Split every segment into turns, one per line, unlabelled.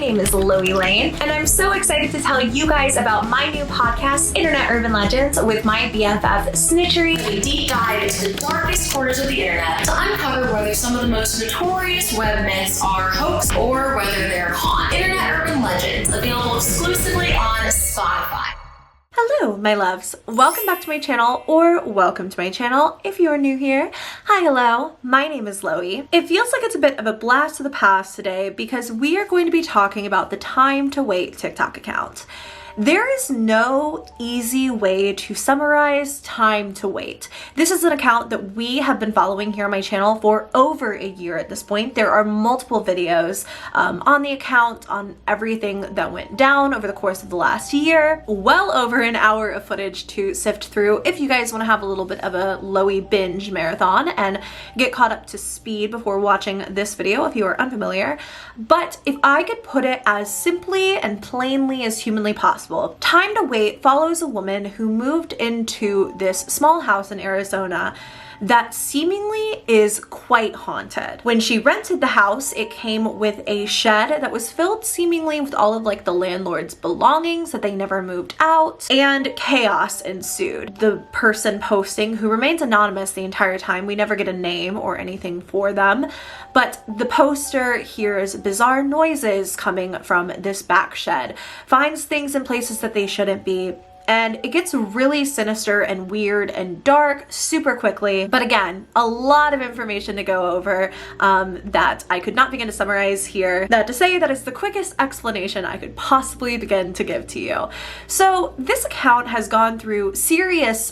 name is Loie Lane, and I'm so excited to tell you guys about my new podcast, Internet Urban Legends, with my BFF Snitchery.
We deep dive into the darkest corners of the internet to uncover whether some of the most notorious web myths are hoax or whether they're con. Internet Urban Legends, available exclusively on Spotify.
Hello, my loves. Welcome back to my channel, or welcome to my channel if you're new here. Hi, hello. My name is Loie. It feels like it's a bit of a blast to the past today because we are going to be talking about the Time to Wait TikTok account. There is no easy way to summarize Time to Wait. This is an account that we have been following here on my channel for over a year at this point. There are multiple videos on the account on everything that went down over the course of the last year. Well over an hour of footage to sift through if you guys want to have a little bit of a Loie binge marathon and get caught up to speed before watching this video if you are unfamiliar. But if I could put it as simply and plainly as humanly possible, Time to Wait follows a woman who moved into this small house in Arizona that seemingly is quite haunted. When she rented the house, it came with a shed that was filled seemingly with all of like the landlord's belongings that they never moved out, and chaos ensued. The person posting, who remains anonymous the entire time, we never get a name or anything for them, but the poster hears bizarre noises coming from this back shed, finds things in places that they shouldn't be, and it gets really sinister and weird and dark super quickly. But again, a lot of information to go over that I could not begin to summarize here. That to say, that is the quickest explanation I could possibly begin to give to you. So this account has gone through serious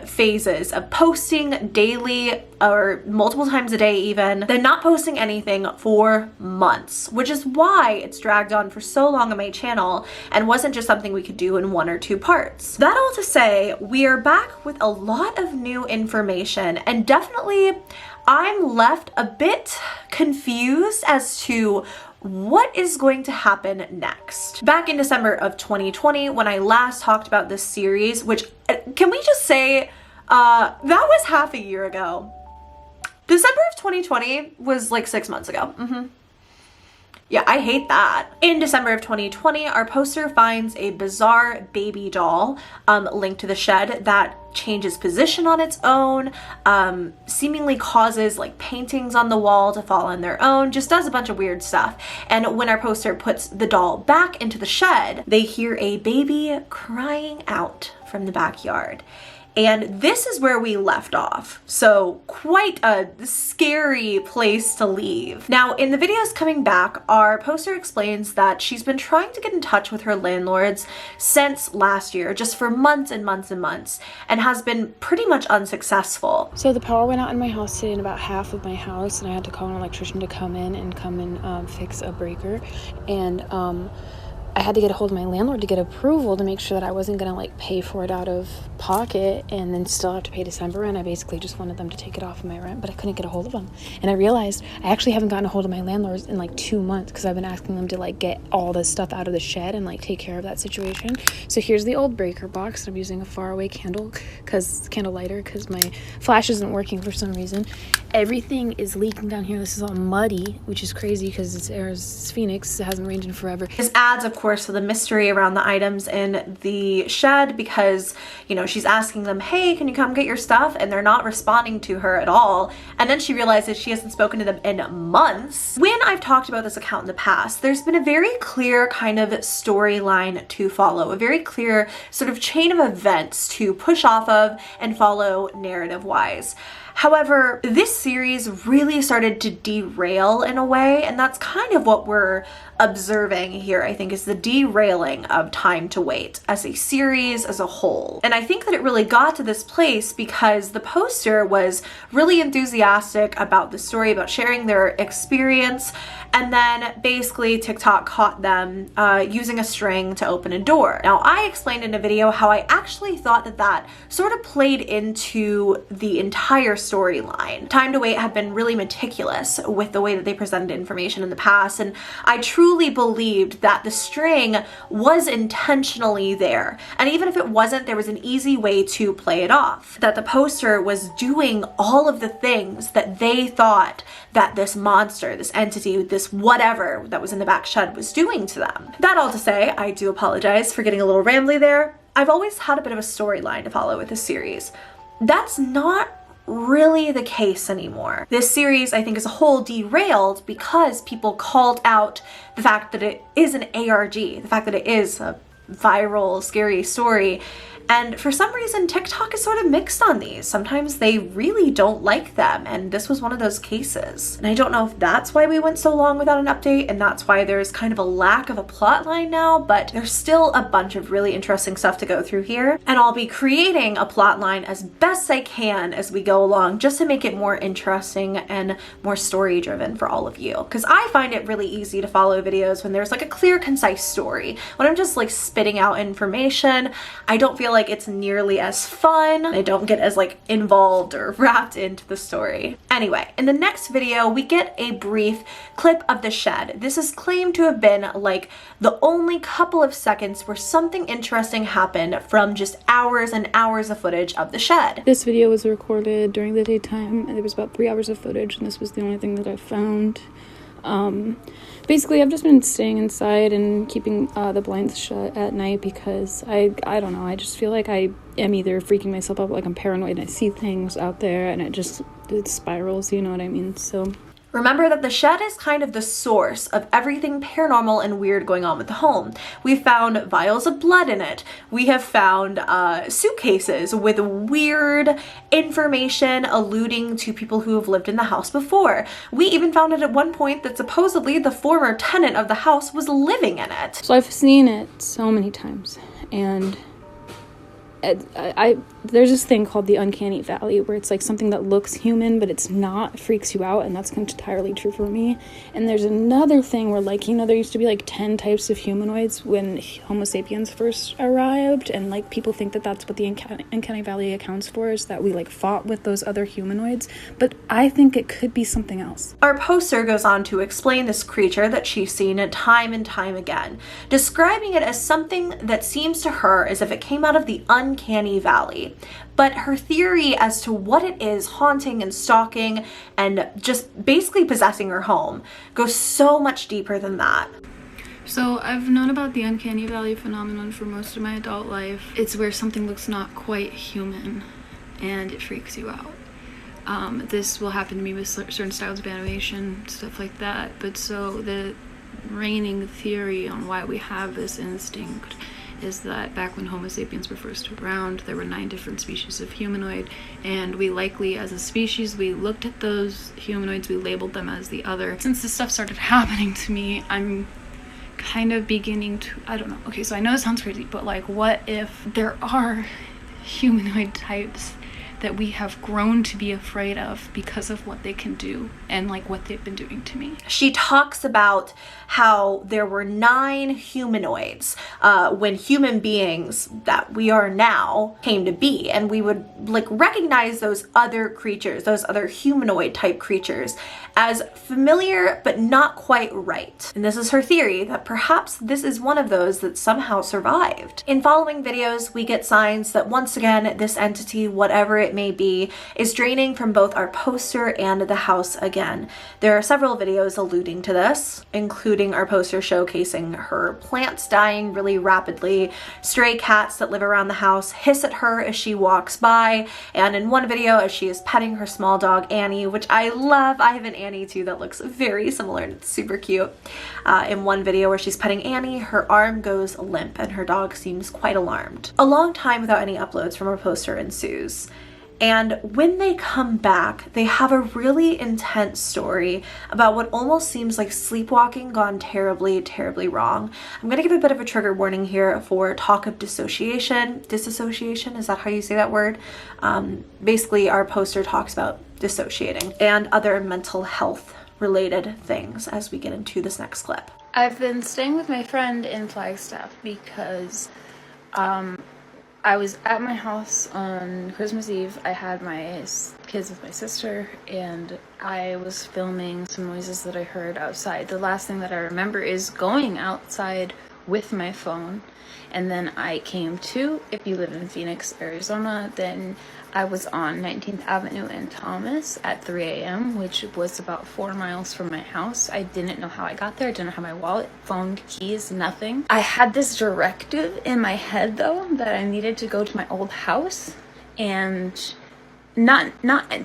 phases of posting daily or multiple times a day even, then not posting anything for months, which is why it's dragged on for so long on my channel and wasn't just something we could do in 1 or 2 parts. That all to say, we are back with a lot of new information, and definitely I'm left a bit confused as to what is going to happen next. Back in December of 2020, when I last talked about this series, which can we just say that was half a year ago. December of 2020 was like 6 months ago. Yeah, I hate that. In December of 2020, our poster finds a bizarre baby doll linked to the shed that changes position on its own, seemingly causes like paintings on the wall to fall on their own, just does a bunch of weird stuff. And when our poster puts the doll back into the shed, they hear a baby crying out from the backyard. And this is where we left off. So quite a scary place to leave. Now, in the videos coming back, our poster explains that she's been trying to get in touch with her landlords since last year, just for months and months and months, and has been pretty much unsuccessful.
So the power went out in my house today in about half of my house, and I had to call an electrician to come in and fix a breaker. And I had to get a hold of my landlord to get approval to make sure that I wasn't going to like pay for it out of pocket and then still have to pay December rent. I basically just wanted them to take it off of my rent, but I couldn't get a hold of them. And I realized I actually haven't gotten a hold of my landlords in like 2 months because I've been asking them to like get all this stuff out of the shed and like take care of that situation. So here's the old breaker box. I'm using a faraway candle lighter because my flash isn't working for some reason. Everything is leaking down here. This is all muddy, which is crazy because it's Phoenix. It hasn't rained in forever.
This adds, of course, to the mystery around the items in the shed because, you know, she's asking them, hey, can you come get your stuff? And they're not responding to her at all. And then she realizes she hasn't spoken to them in months. When I've talked about this account in the past, there's been a very clear kind of storyline to follow, a very clear sort of chain of events to push off of and follow narrative-wise. However, this series really started to derail in a way, and that's kind of what we're observing here, I think, is the derailing of Time to Wait as a series as a whole. And I think that it really got to this place because the poster was really enthusiastic about the story, about sharing their experience, and then basically TikTok caught them using a string to open a door. Now, I explained in a video how I actually thought that that sort of played into the entire storyline. Time to Wait had been really meticulous with the way that they presented information in the past, and I truly believed that the string was intentionally there. And even if it wasn't, there was an easy way to play it off. That the poster was doing all of the things that they thought that this monster, this entity, this this whatever that was in the back shed was doing to them. That all to say, I do apologize for getting a little rambly there. I've always had a bit of a storyline to follow with this series. That's not really the case anymore. This series, I think, as a whole derailed because people called out the fact that it is an ARG, the fact that it is a viral, scary story. And for some reason, TikTok is sort of mixed on these. Sometimes they really don't like them, and this was one of those cases. And I don't know if that's why we went so long without an update, and that's why there's kind of a lack of a plot line now, but there's still a bunch of really interesting stuff to go through here. And I'll be creating a plot line as best I can as we go along, just to make it more interesting and more story driven for all of you. Because I find it really easy to follow videos when there's like a clear, concise story. When I'm just like spitting out information, I don't feel like it's nearly as fun. I don't get as like involved or wrapped into the story. Anyway, in the next video, we get a brief clip of the shed. This is claimed to have been like the only couple of seconds where something interesting happened from just hours and hours of footage of the shed.
This video was recorded during the daytime, and there was about 3 hours of footage, and this was the only thing that I found. Basically, I've just been staying inside and keeping the blinds shut at night because I don't know, I just feel like I am either freaking myself out, like I'm paranoid and I see things out there and it spirals, you know what I mean? So
remember that the shed is kind of the source of everything paranormal and weird going on with the home. We've found vials of blood in it. We have found suitcases with weird information alluding to people who have lived in the house before. We even found it at one point that supposedly the former tenant of the house was living in it.
So I've seen it so many times, and there's this thing called the uncanny valley where it's like something that looks human but it's not, it freaks you out, and that's entirely true for me. And there's another thing where, like, you know, there used to be like 10 types of humanoids when Homo sapiens first arrived, and like people think that that's what the uncanny valley accounts for, is that we like fought with those other humanoids, but I think it could be something else.
Our poster goes on to explain this creature that she's seen time and time again, describing it as something that seems to her as if it came out of the uncanny valley. But her theory as to what it is haunting and stalking and just basically possessing her home goes so much deeper than that.
So I've known about the uncanny valley phenomenon for most of my adult life. It's where something looks not quite human and it freaks you out. This will happen to me with certain styles of animation, stuff like that. But so the reigning theory on why we have this instinct is that back when Homo sapiens were first around, there were 9 different species of humanoid, and we likely, as a species, we looked at those humanoids, we labeled them as the other. Since this stuff started happening to me, I'm kind of beginning to, I don't know, okay, so I know it sounds crazy, but like, what if there are humanoid types that we have grown to be afraid of because of what they can do and like what they've been doing to me?
She talks about how there were 9 humanoids when human beings that we are now came to be, and we would like recognize those other creatures, those other humanoid type creatures, as familiar but not quite right. And this is her theory that perhaps this is one of those that somehow survived. In following videos, we get signs that once again this entity, whatever it may be, is draining from both our poster and the house again. There are several videos alluding to this, including our poster showcasing her plants dying really rapidly, stray cats that live around the house hiss at her as she walks by, and in one video as she is petting her small dog Annie, which I love. I have an Annie too that looks very similar and it's super cute. In one video where she's petting Annie, her arm goes limp and her dog seems quite alarmed. A long time without any uploads from our poster ensues. And when they come back, they have a really intense story about what almost seems like sleepwalking gone terribly, terribly wrong. I'm gonna give a bit of a trigger warning here for talk of dissociation. Disassociation, is that how you say that word? Basically, our poster talks about dissociating and other mental health related things as we get into this next clip.
I've been staying with my friend in Flagstaff because I was at my house on Christmas Eve. I had my kids with my sister, and I was filming some noises that I heard outside. The last thing that I remember is going outside with my phone. And then I came to, if you live in Phoenix, Arizona, then I was on 19th Avenue and Thomas at 3 a.m., which was about 4 miles from my house. I didn't know how I got there. I didn't have my wallet, phone, keys, nothing. I had this directive in my head, though, that I needed to go to my old house and not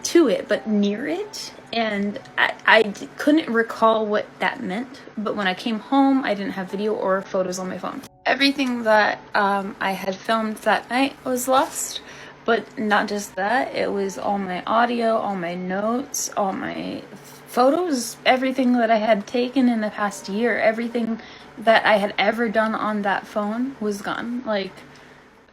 to it, but near it. And I couldn't recall what that meant. But when I came home, I didn't have video or photos on my phone. Everything that I had filmed that night was lost. But not just that, it was all my audio, all my notes, all my photos, everything that I had taken in the past year, everything that I had ever done on that phone was gone, like,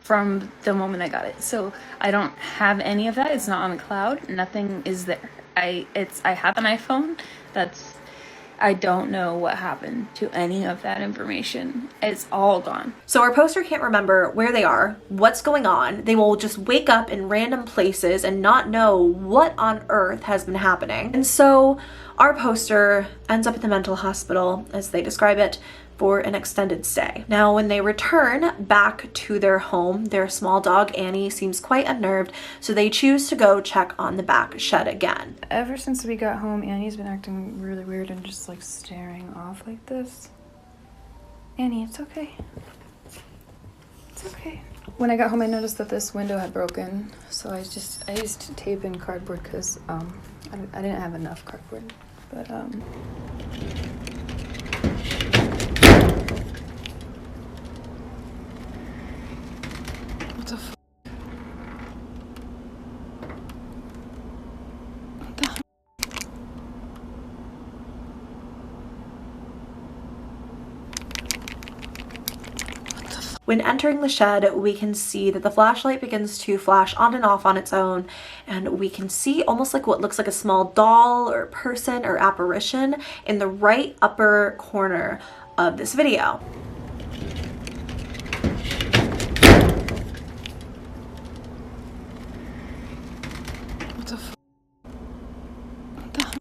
from the moment I got it. So I don't have any of that. It's not on the cloud. Nothing is there. I have an iPhone. I don't know what happened to any of that information. It's all gone.
So our poster can't remember where they are, what's going on. They will just wake up in random places and not know what on earth has been happening. And so our poster ends up at the mental hospital, as they describe it, for an extended stay. Now, when they return back to their home, their small dog Annie seems quite unnerved, so they choose to go check on the back shed again.
Ever since we got home, Annie's been acting really weird and just like staring off like this. Annie, it's okay. It's okay. When I got home, I noticed that this window had broken, so I used tape and cardboard because I didn't have enough cardboard, but what the f***? What the f***?
When entering the shed, we can see that the flashlight begins to flash on and off on its own, and we can see almost like what looks like a small doll or person or apparition in the right upper corner of this video.
What the f***? What the f***?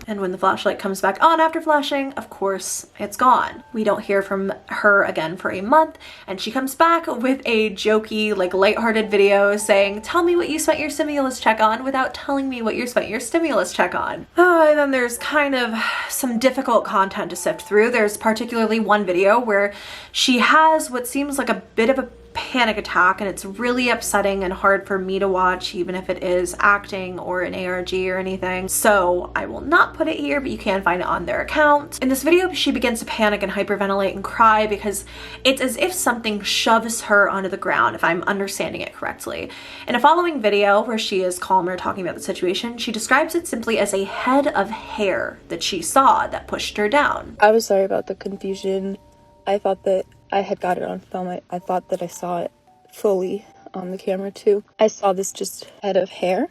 And when the flashlight comes back on after flashing, of course, it's gone. We don't hear from her again for a month, and she comes back with a jokey, like lighthearted video saying, "Tell me what you spent your stimulus check on without telling me what you spent your stimulus check on." And then there's kind of some difficult content to sift through. There's particularly one video where she has what seems like a bit of a panic attack, and it's really upsetting and hard for me to watch, even if it is acting or an ARG or anything. So I will not put it here, but you can find it on their account. In this video, she begins to panic and hyperventilate and cry because it's as if something shoves her onto the ground, if I'm understanding it correctly. In a following video where she is calmer talking about the situation, she describes it simply as a head of hair that she saw that pushed her down.
I was sorry about the confusion. I thought that I had got it on film. I thought that I saw it fully on the camera too. I saw this just head of hair,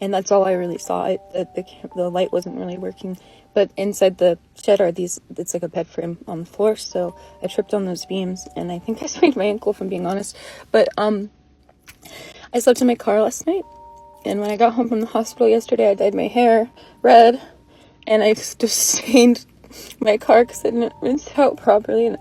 and that's all I really saw. The light wasn't really working, but inside the shed are these, it's like a bed frame on the floor, so I tripped on those beams, and I think I sprained my ankle, if I'm being honest. But I slept in my car last night, and when I got home from the hospital yesterday, I dyed my hair red, and I just stained my car because I didn't rinse it out properly, and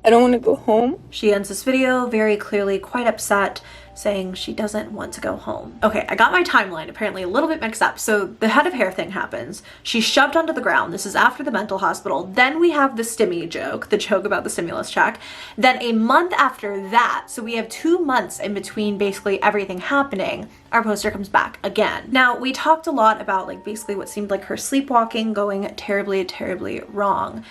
I don't want to go home.
She ends this video very clearly quite upset, saying she doesn't want to go home. Okay, I got my timeline apparently a little bit mixed up. So the head of hair thing happens. She's shoved onto the ground. This is after the mental hospital. Then we have the stimmy joke, the joke about the stimulus check. Then a month after that, so we have 2 months in between basically everything happening, our poster comes back again. Now, we talked a lot about like basically what seemed like her sleepwalking going terribly, terribly wrong.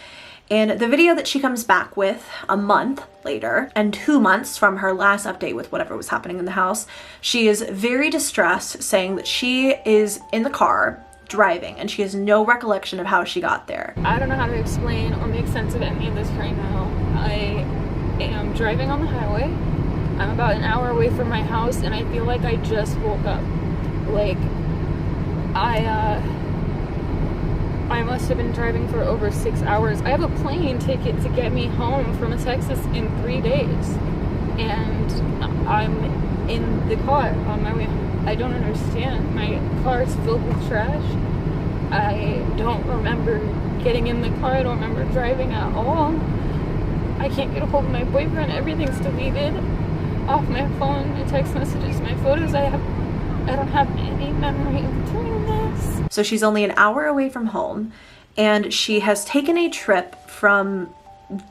In the video that she comes back with a month later, and 2 months from her last update with whatever was happening in the house, she is very distressed, saying that she is in the car driving and she has no recollection of how she got there.
I don't know how to explain or make sense of any of this right now. I am driving on the highway. I'm about an hour away from my house, and I feel like I just woke up. Like, I must have been driving for over 6 hours. I have a plane ticket to get me home from Texas in 3 days, and I'm in the car on my way home. I don't understand. My car is filled with trash. I don't remember getting in the car. I don't remember driving at all. I can't get a hold of my boyfriend. Everything's deleted off my phone, my text messages, my photos. I don't have any memory of doing this.
So she's only an hour away from home, and she has taken a trip from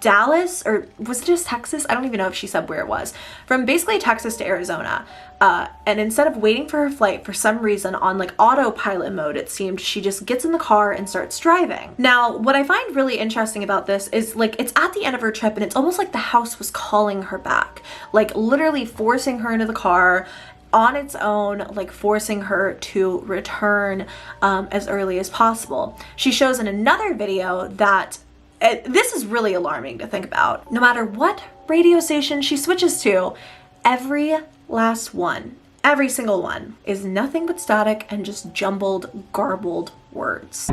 Dallas, or was it just Texas? I don't even know if she said where it was. From basically Texas to Arizona. And instead of waiting for her flight, for some reason on like autopilot mode, it seemed, she just gets in the car and starts driving. Now, what I find really interesting about this is like, it's at the end of her trip and it's almost like the house was calling her back, like literally forcing her into the car on its own, like forcing her to return as early as possible. She shows in another video that this is really alarming to think about. No matter what radio station she switches to, every last one, every single one, is nothing but static and just jumbled, garbled words.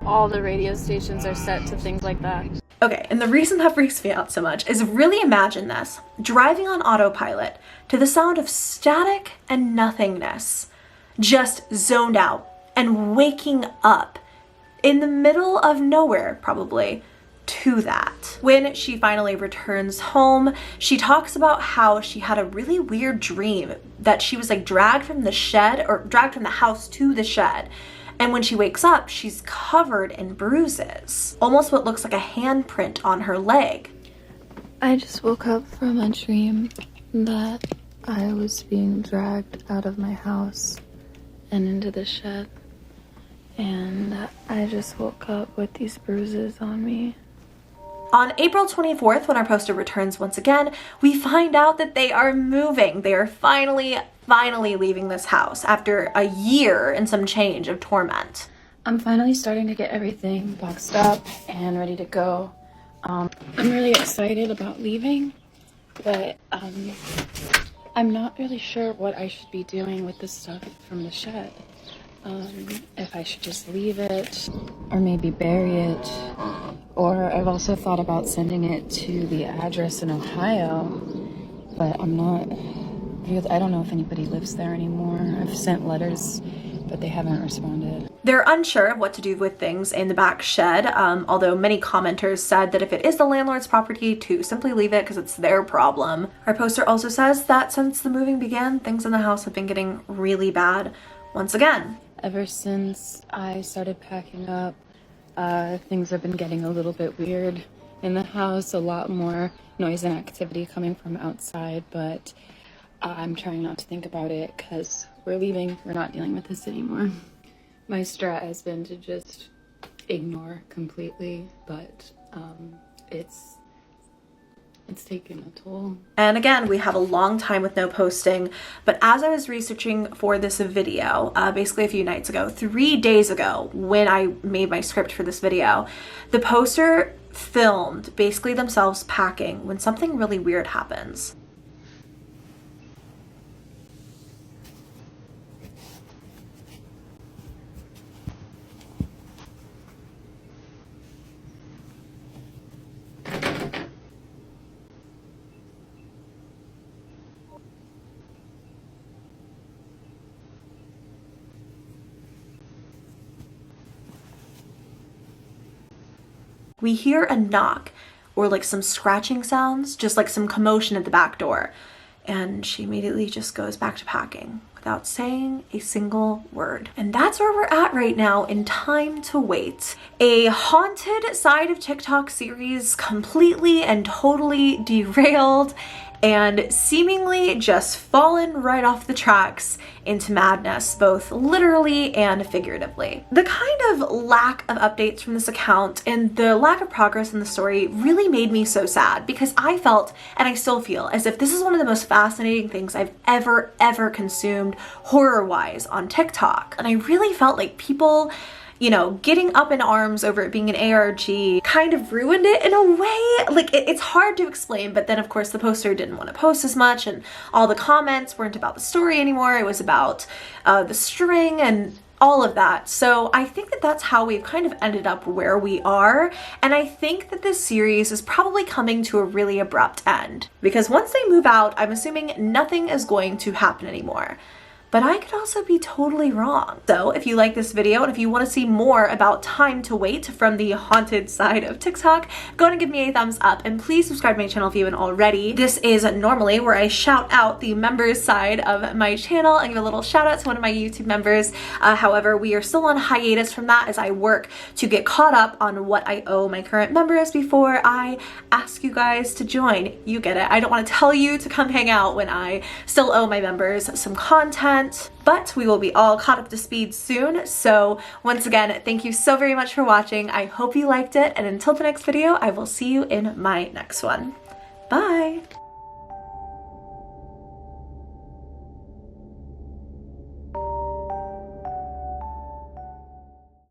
All the radio stations are set to things like that.
Okay, and the reason that freaks me out so much is really imagine this, driving on autopilot to the sound of static and nothingness, just zoned out and waking up in the middle of nowhere, probably, to that. When she finally returns home, she talks about how she had a really weird dream that she was like dragged from the shed, or dragged from the house to the shed. And when she wakes up, she's covered in bruises, almost what looks like a handprint on her leg.
I just woke up from a dream that I was being dragged out of my house and into the shed. And I just woke up with these bruises on me.
On April 24th, when our poster returns once again, we find out that they are moving. They are finally leaving this house after a year and some change of torment.
I'm finally starting to get everything boxed up and ready to go. I'm really excited about leaving, but I'm not really sure what I should be doing with the stuff from the shed. If I should just leave it or maybe bury it, or I've also thought about sending it to the address in Ohio, but I don't know if anybody lives there anymore. I've sent letters, but they haven't responded.
They're unsure of what to do with things in the back shed, although many commenters said that if it is the landlord's property, to simply leave it because it's their problem. Our poster also says that since the moving began, things in the house have been getting really bad once again.
Ever since I started packing up, things have been getting a little bit weird in the house, a lot more noise and activity coming from outside, but I'm trying not to think about it because we're leaving. We're not dealing with this anymore. My strat has been to just ignore completely, but it's taken a toll.
And again, we have a long time with no posting, but as I was researching for this video, basically a few nights ago, 3 days ago, when I made my script for this video, the poster filmed basically themselves packing when something really weird happens. We hear a knock or like some scratching sounds, just like some commotion at the back door. And she immediately just goes back to packing without saying a single word. And that's where we're at right now in Time to Wait. A haunted side of TikTok series completely and totally derailed and seemingly just fallen right off the tracks into madness, both literally and figuratively. The kind of lack of updates from this account and the lack of progress in the story really made me so sad, because I felt, and I still feel, as if this is one of the most fascinating things I've ever consumed horror-wise on TikTok. And I really felt like people, you know, getting up in arms over it being an ARG kind of ruined it in a way. Like, it's hard to explain, but then of course the poster didn't want to post as much and all the comments weren't about the story anymore. It was about the string and all of that. So I think that that's how we've kind of ended up where we are. And I think that this series is probably coming to a really abrupt end, because once they move out, I'm assuming nothing is going to happen anymore. But I could also be totally wrong. So if you like this video and if you want to see more about Time to Wait from the haunted side of TikTok, go ahead and give me a thumbs up, and please subscribe to my channel if you haven't already. This is normally where I shout out the members side of my channel and give a little shout out to one of my YouTube members. However, we are still on hiatus from that as I work to get caught up on what I owe my current members before I ask you guys to join. You get it. I don't want to tell you to come hang out when I still owe my members some content. But we will be all caught up to speed soon. So once again, thank you so very much for watching. I hope you liked it, and until the next video, I will see you in my next one. Bye!